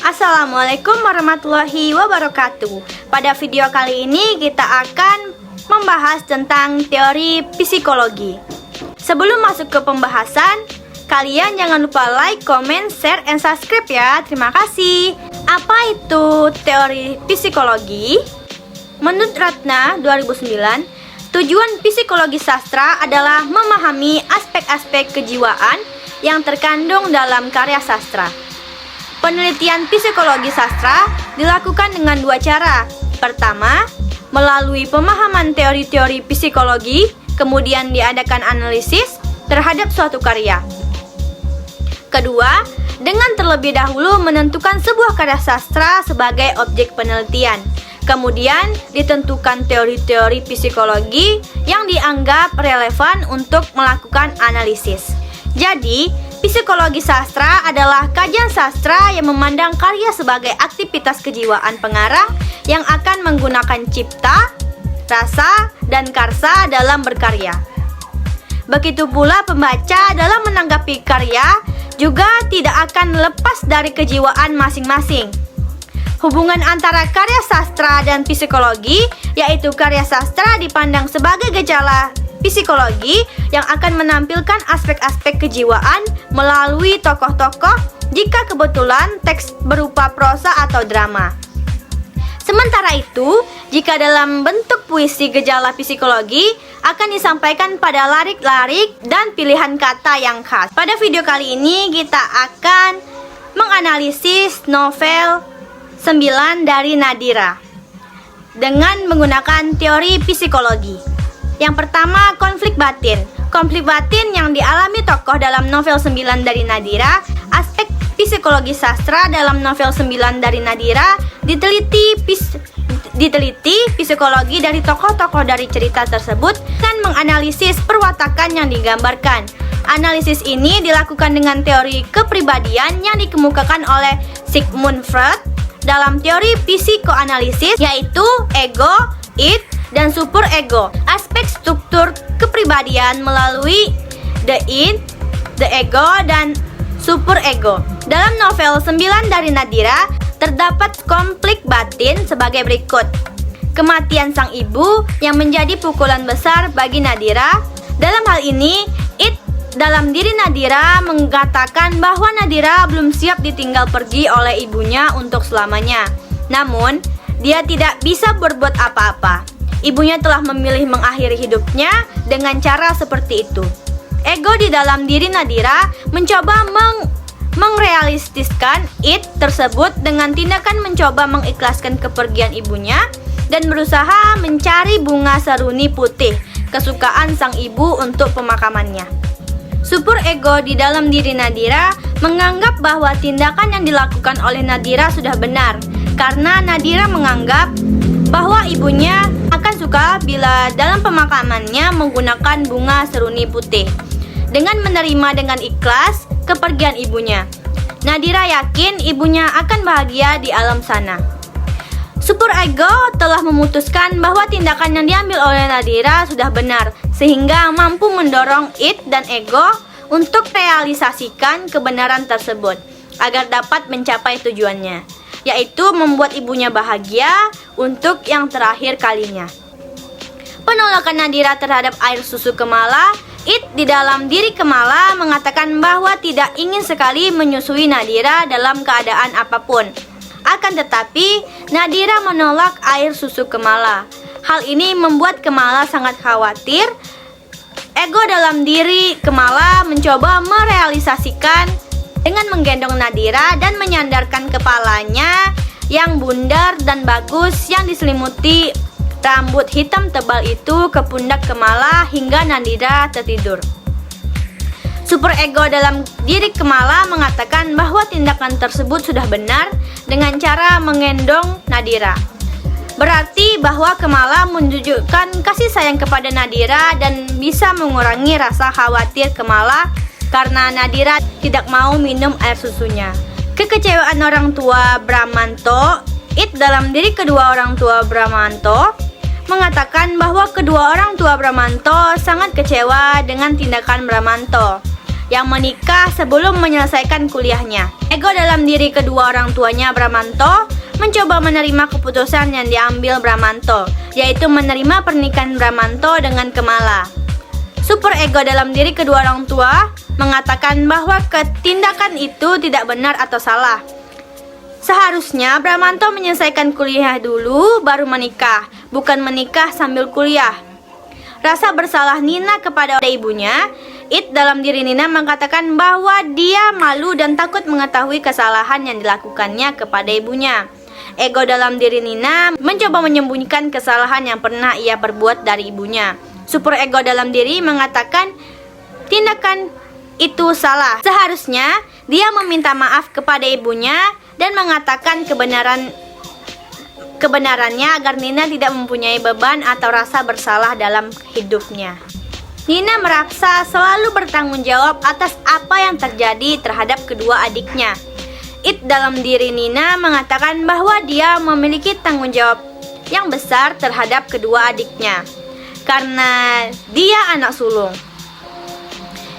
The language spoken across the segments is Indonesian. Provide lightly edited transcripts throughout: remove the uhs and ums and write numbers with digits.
Assalamualaikum warahmatullahi wabarakatuh. Pada video kali ini kita akan membahas tentang teori psikologi. Sebelum masuk ke pembahasan, kalian jangan lupa like, comment, share, and subscribe ya. Terima kasih. Apa itu teori psikologi? Menurut Ratna 2009, tujuan psikologi sastra adalah memahami aspek-aspek kejiwaan yang terkandung dalam karya sastra. Penelitian psikologi sastra dilakukan dengan dua cara. Pertama, melalui pemahaman teori-teori psikologi, kemudian diadakan analisis terhadap suatu karya. Kedua, dengan terlebih dahulu menentukan sebuah karya sastra sebagai objek penelitian. Kemudian ditentukan teori-teori psikologi yang dianggap relevan untuk melakukan analisis. Jadi, psikologi sastra adalah kajian sastra yang memandang karya sebagai aktivitas kejiwaan pengarang yang akan menggunakan cipta, rasa, dan karsa dalam berkarya. Begitu pula pembaca dalam menanggapi karya juga tidak akan lepas dari kejiwaan masing-masing. Hubungan antara karya sastra dan psikologi, yaitu karya sastra dipandang sebagai gejala psikologi yang akan menampilkan aspek-aspek kejiwaan melalui tokoh-tokoh jika kebetulan teks berupa prosa atau drama. Sementara itu, jika dalam bentuk puisi gejala psikologi akan disampaikan pada lirik-lirik dan pilihan kata yang khas. Pada video kali ini kita akan menganalisis novel 9 dari Nadira dengan menggunakan teori psikologi. Yang pertama, konflik batin. Konflik batin yang dialami tokoh dalam novel 9 dari Nadira. Aspek psikologi sastra dalam novel 9 dari Nadira diteliti psikologi dari tokoh-tokoh dari cerita tersebut dan menganalisis perwatakan yang digambarkan. Analisis ini dilakukan dengan teori kepribadian yang dikemukakan oleh Sigmund Freud dalam teori psikoanalisis, yaitu ego, id, dan superego. Aspek struktur kepribadian melalui the id, the ego, dan superego. Dalam novel 9 dari Nadira terdapat konflik batin sebagai berikut. Kematian sang ibu yang menjadi pukulan besar bagi Nadira. Dalam hal ini, id dalam diri Nadira mengatakan bahwa Nadira belum siap ditinggal pergi oleh ibunya untuk selamanya. Namun, dia tidak bisa berbuat apa-apa. Ibunya telah memilih mengakhiri hidupnya dengan cara seperti itu. Ego di dalam diri Nadira mencoba mengrealistiskan id tersebut dengan tindakan mencoba mengikhlaskan kepergian ibunya dan berusaha mencari bunga seruni putih, kesukaan sang ibu untuk pemakamannya. Superego di dalam diri Nadira menganggap bahwa tindakan yang dilakukan oleh Nadira sudah benar, karena Nadira menganggap bahwa ibunya akan suka bila dalam pemakamannya menggunakan bunga seruni putih. Dengan menerima dengan ikhlas kepergian ibunya, Nadira yakin ibunya akan bahagia di alam sana. Superego telah memutuskan bahwa tindakan yang diambil oleh Nadira sudah benar, sehingga mampu mendorong id dan ego untuk realisasikan kebenaran tersebut agar dapat mencapai tujuannya, yaitu membuat ibunya bahagia untuk yang terakhir kalinya. Penolakan Nadira terhadap air susu Kemala, id di dalam diri Kemala mengatakan bahwa tidak ingin sekali menyusui Nadira dalam keadaan apapun. Akan tetapi, Nadira menolak air susu Kemala. Hal ini membuat Kemala sangat khawatir. Ego dalam diri Kemala mencoba merealisasikan dengan menggendong Nadira dan menyandarkan kepalanya yang bundar dan bagus yang diselimuti rambut hitam tebal itu ke pundak Kemala hingga Nadira tertidur. Superego dalam diri Kemala mengatakan bahwa tindakan tersebut sudah benar dengan cara menggendong Nadira. Berarti bahwa Kemala menunjukkan kasih sayang kepada Nadira dan bisa mengurangi rasa khawatir Kemala karena Nadira tidak mau minum air susunya. Kekecewaan orang tua Bramanto, id dalam diri kedua orang tua Bramanto mengatakan bahwa kedua orang tua Bramanto sangat kecewa dengan tindakan Bramanto yang menikah sebelum menyelesaikan kuliahnya. Ego dalam diri kedua orang tuanya Bramanto mencoba menerima keputusan yang diambil Bramanto, yaitu menerima pernikahan Bramanto dengan Kemala. Super ego dalam diri kedua orang tua mengatakan bahwa tindakan itu tidak benar atau salah. Seharusnya Bramanto menyelesaikan kuliah dulu baru menikah, bukan menikah sambil kuliah. Rasa bersalah Nina kepada ibunya, dalam diri Nina mengatakan bahwa dia malu dan takut mengetahui kesalahan yang dilakukannya kepada ibunya. Ego dalam diri Nina mencoba menyembunyikan kesalahan yang pernah ia perbuat dari ibunya. Super ego dalam diri mengatakan tindakan itu salah. Seharusnya dia meminta maaf kepada ibunya dan mengatakan kebenarannya agar Nina tidak mempunyai beban atau rasa bersalah dalam hidupnya. Nina merasa selalu bertanggung jawab atas apa yang terjadi terhadap kedua adiknya. Dalam diri Nina mengatakan bahwa dia memiliki tanggung jawab yang besar terhadap kedua adiknya karena dia anak sulung.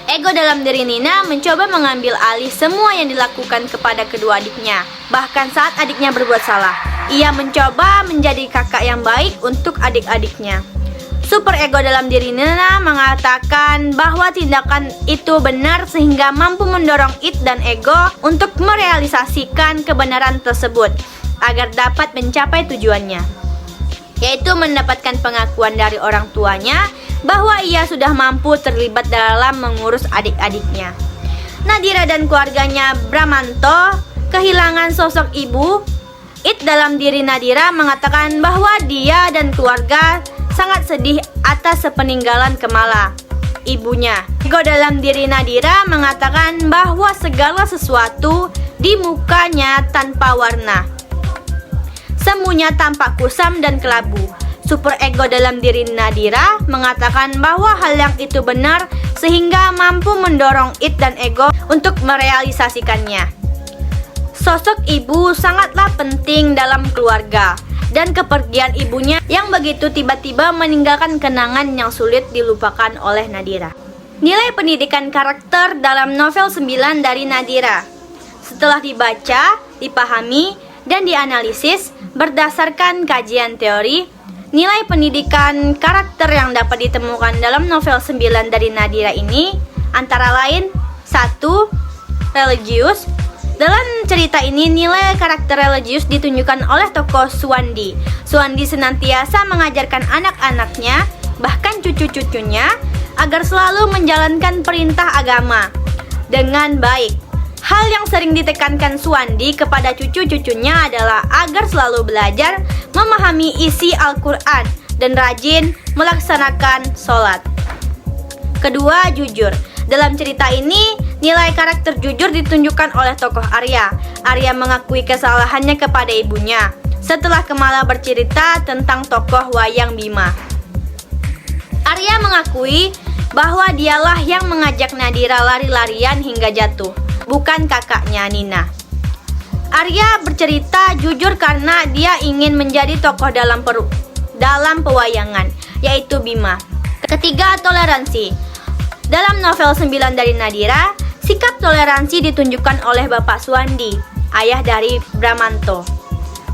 Ego dalam diri Nina mencoba mengambil alih semua yang dilakukan kepada kedua adiknya. Bahkan saat adiknya berbuat salah, ia mencoba menjadi kakak yang baik untuk adik-adiknya. Super ego dalam diri Nina mengatakan bahwa tindakan itu benar sehingga mampu mendorong dan ego untuk merealisasikan kebenaran tersebut agar dapat mencapai tujuannya, yaitu mendapatkan pengakuan dari orang tuanya bahwa ia sudah mampu terlibat dalam mengurus adik-adiknya. Nadira dan keluarganya Bramanto kehilangan sosok ibu. Dalam diri Nadira mengatakan bahwa dia dan keluarga sangat sedih atas sepeninggalan Kemala, ibunya. Ego dalam diri Nadira mengatakan bahwa segala sesuatu di mukanya tanpa warna. Semuanya tampak kusam dan kelabu. Super ego dalam diri Nadira mengatakan bahwa hal yang itu benar sehingga mampu mendorong dan ego untuk merealisasikannya. Sosok ibu sangatlah penting dalam keluarga, dan kepergian ibunya yang begitu tiba-tiba meninggalkan kenangan yang sulit dilupakan oleh Nadira. Nilai pendidikan karakter dalam novel 9 dari Nadira. Setelah dibaca, dipahami, dan dianalisis berdasarkan kajian teori, nilai pendidikan karakter yang dapat ditemukan dalam novel 9 dari Nadira ini antara lain 1. Religius. Dalam cerita ini nilai karakter religius ditunjukkan oleh tokoh Suwandi. Suwandi senantiasa mengajarkan anak-anaknya, bahkan cucu-cucunya, agar selalu menjalankan perintah agama dengan baik. Hal yang sering ditekankan Suwandi kepada cucu-cucunya adalah agar selalu belajar memahami isi Al-Quran dan rajin melaksanakan sholat. Kedua, jujur. Dalam cerita ini, nilai karakter jujur ditunjukkan oleh tokoh Arya. Arya mengakui kesalahannya kepada ibunya setelah Kemala bercerita tentang tokoh Wayang Bima. Arya mengakui bahwa dialah yang mengajak Nadira lari-larian hingga jatuh, bukan kakaknya Nina. Arya bercerita jujur karena dia ingin menjadi tokoh dalam pewayangan, yaitu Bima. Ketiga, toleransi. Dalam novel 9 dari Nadira, sikap toleransi ditunjukkan oleh Bapak Suwandi, ayah dari Bramanto.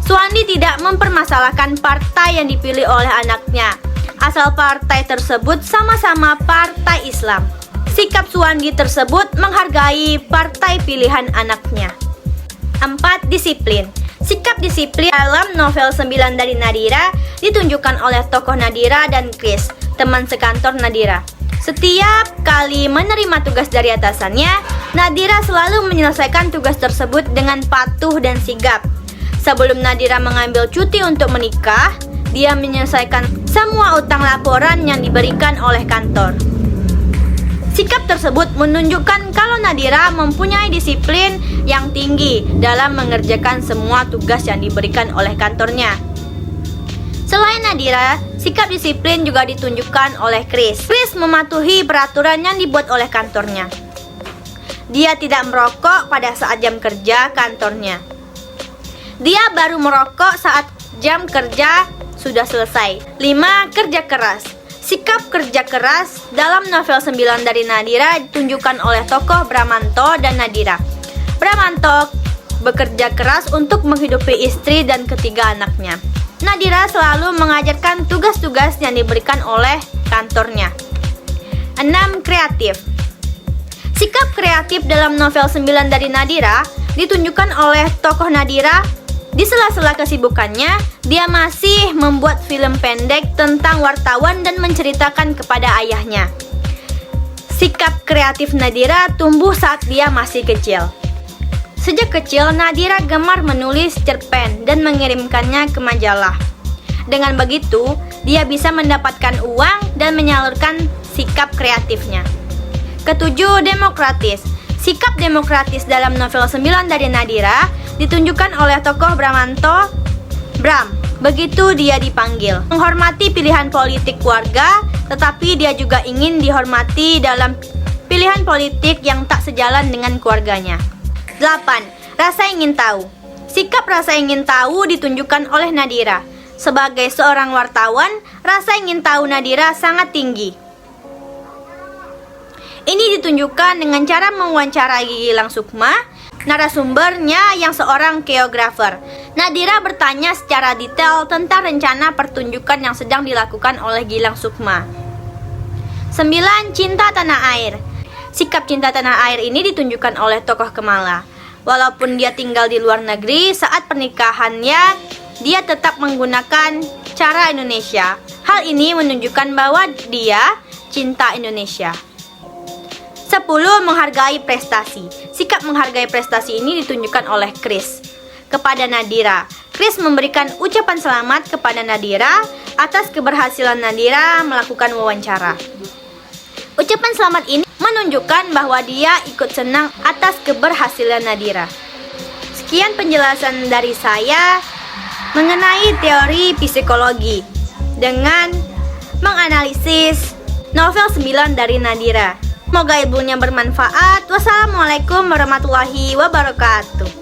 Suwandi tidak mempermasalahkan partai yang dipilih oleh anaknya, asal partai tersebut sama-sama partai Islam. Sikap Suwandi tersebut menghargai partai pilihan anaknya. 4. Disiplin. Sikap disiplin dalam novel 9 dari Nadira ditunjukkan oleh tokoh Nadira dan Chris, teman sekantor Nadira. Setiap kali menerima tugas dari atasannya, Nadira selalu menyelesaikan tugas tersebut dengan patuh dan sigap. Sebelum Nadira mengambil cuti untuk menikah, dia menyelesaikan semua utang laporan yang diberikan oleh kantor. Sikap tersebut menunjukkan kalau Nadira mempunyai disiplin yang tinggi dalam mengerjakan semua tugas yang diberikan oleh kantornya. Selain Nadira, sikap disiplin juga ditunjukkan oleh Chris. Chris mematuhi peraturan yang dibuat oleh kantornya. Dia tidak merokok pada saat jam kerja kantornya. Dia baru merokok saat jam kerja sudah selesai. 5. Kerja keras. Sikap kerja keras dalam novel 9 dari Nadira ditunjukkan oleh tokoh Bramanto dan Nadira. Bramanto bekerja keras untuk menghidupi istri dan ketiga anaknya. Nadira selalu mengajarkan tugas-tugas yang diberikan oleh kantornya. 6. Kreatif. Sikap kreatif dalam novel 9 dari Nadira ditunjukkan oleh tokoh Nadira. Di sela-sela kesibukannya, dia masih membuat film pendek tentang wartawan dan menceritakan kepada ayahnya. Sikap kreatif Nadira tumbuh saat dia masih kecil. Sejak kecil, Nadira gemar menulis cerpen dan mengirimkannya ke majalah. Dengan begitu, dia bisa mendapatkan uang dan menyalurkan sikap kreatifnya. 7. Demokratis. Sikap demokratis dalam novel 9 dari Nadira ditunjukkan oleh tokoh Bramanto, Bram. Begitu dia dipanggil. Menghormati pilihan politik keluarga, tetapi dia juga ingin dihormati dalam pilihan politik yang tak sejalan dengan keluarganya. 8. Rasa ingin tahu. Sikap rasa ingin tahu ditunjukkan oleh Nadira. Sebagai seorang wartawan, rasa ingin tahu Nadira sangat tinggi. Ini ditunjukkan dengan cara mewawancarai Gilang Sukma, narasumbernya yang seorang geografer. Nadira bertanya secara detail tentang rencana pertunjukan yang sedang dilakukan oleh Gilang Sukma. 9. Cinta tanah air. Sikap cinta tanah air ini ditunjukkan oleh tokoh Kemala. Walaupun dia tinggal di luar negeri, saat pernikahannya dia tetap menggunakan cara Indonesia. Hal ini menunjukkan bahwa dia cinta Indonesia. 10. Menghargai prestasi. Sikap menghargai prestasi ini ditunjukkan oleh Chris kepada Nadira. Chris memberikan ucapan selamat kepada Nadira atas keberhasilan Nadira melakukan wawancara. Ucapan selamat ini menunjukkan bahwa dia ikut senang atas keberhasilan Nadira. Sekian penjelasan dari saya mengenai teori psikologi dengan menganalisis novel 9 dari Nadira. Semoga ilmunya bermanfaat. Wassalamualaikum warahmatullahi wabarakatuh.